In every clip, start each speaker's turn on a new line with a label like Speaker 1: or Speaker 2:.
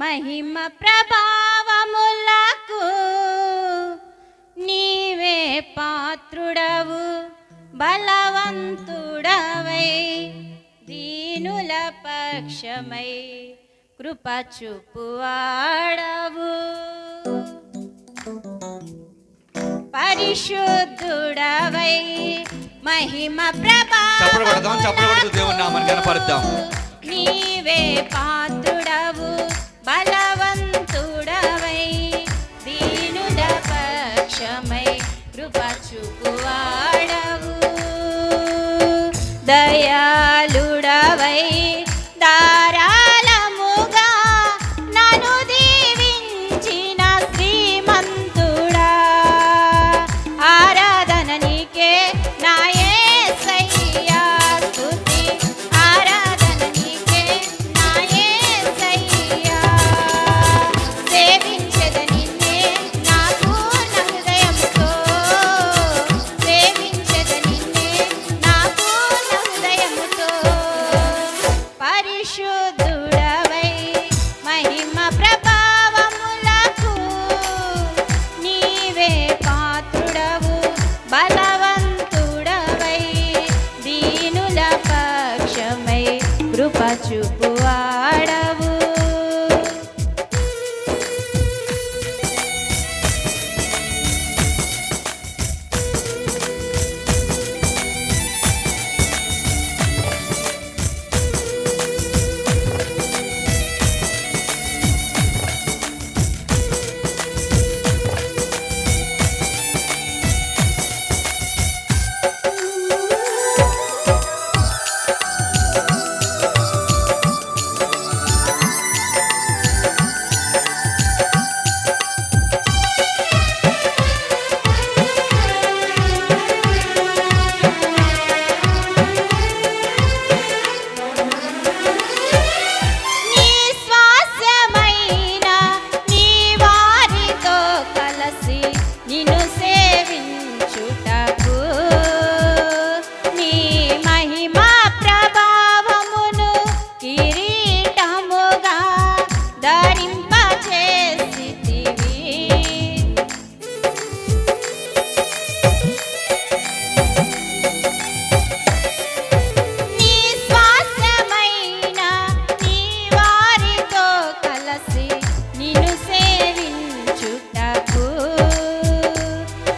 Speaker 1: మహిమ ప్రభావములకు నీవే పాత్రుడవు, బలవంతుడవై దీనుల పక్షమై కృప చూపువాడవు. పరిశుద్ధుడవై మహిమ ప్రభావములకు నీవే పాత్రుడవు, బలవంతుడవై దీనుల పక్షమై కృప చూపువాడవు. దయాళుడవై ధారాళముగా నన్ను దీవించిన శ్రీమంతుడా, ఆరాధన నీకే నా యేసయ్యా, స్తుతి ఆరాధన నీకే నా యేసయ్యా. సేవించెద నిన్నే నా పూర్ణ హృదయముతో, సేవించెద నిన్నే నా పూర్ణ హృదయముతో. పరిశుద్ధుడవై మహిమ ప్రభావములకు నీవే పాత్రుడవు, బలవంతుడవై దీనుల పక్షమై కృప చూపువాడవు. నీ స్వాస్యమైన నీ వారితో కలసి నిన్ను సేవించుటకు, నీ మహిమా ప్రభావమును కిరీటముగా ధరింపచేసితివి. నీ స్వాస్యమైన నీ వారితో కలసి నిన్ను సేవించుటకు,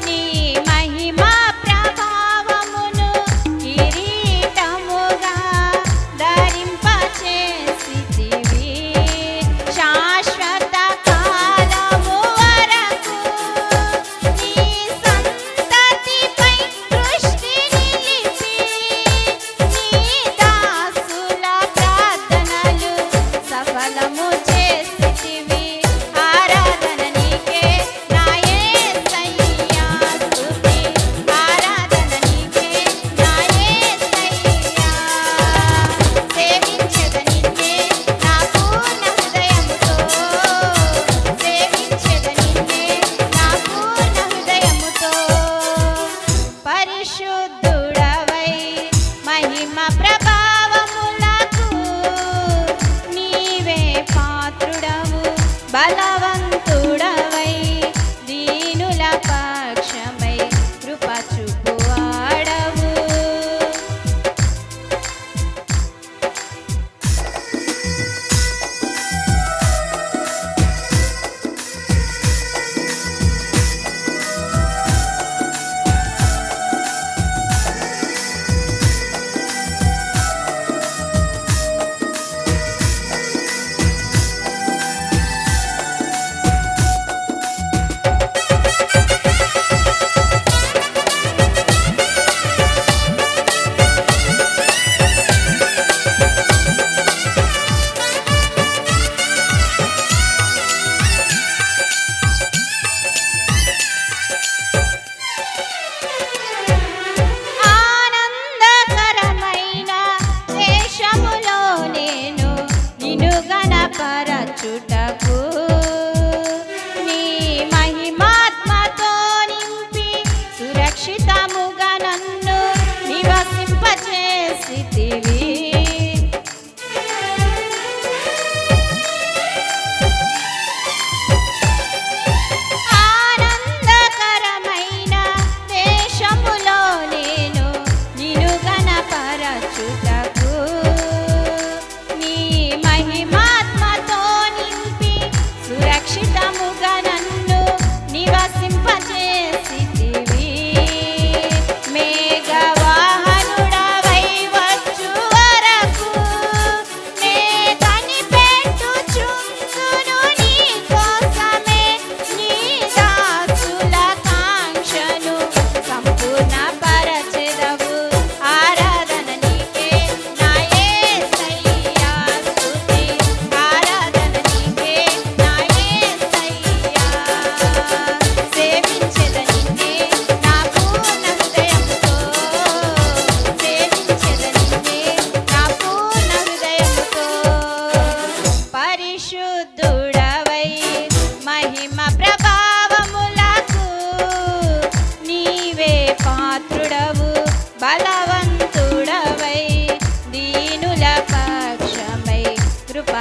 Speaker 1: నీ మహిమా ప్రభావమును కిరీటముగా ధరింపచేసితివి. శాశ్వత కాలము వరకు నీ సంతతిపై దృష్టి నిలిపి, నీ దాసుల ప్రార్థనలు సఫలము చేసితివి. ఆరాధన నీకే నా యేసయ్యా, స్తుతి ఆరాధన నీకే నా యేసయ్యా. సేవించెద నిన్నే నా పూర్ణ హృదయముతో, సేవించెద నిన్నే నా పూర్ణ హృదయముతో. పరిశుద్ధుడవై మహిమ ప్రభావములకు నీవే పాత్రుడవు, బలవంతుడవై దీనుల పక్షమై కృప చూపువాడవు. ఆనందకరమైన దేశములో నేను నిన్ను గణపరచుటకు, నీ మహిమాత్మతో నింపి సురక్షితముగా నన్ను నివసింపచేసితివి. పరిశుద్ధుడవై మహిమ ప్రభావములకు నీవే పాత్రుడవు బలవంతుడవై దీనుల పక్షమై కృప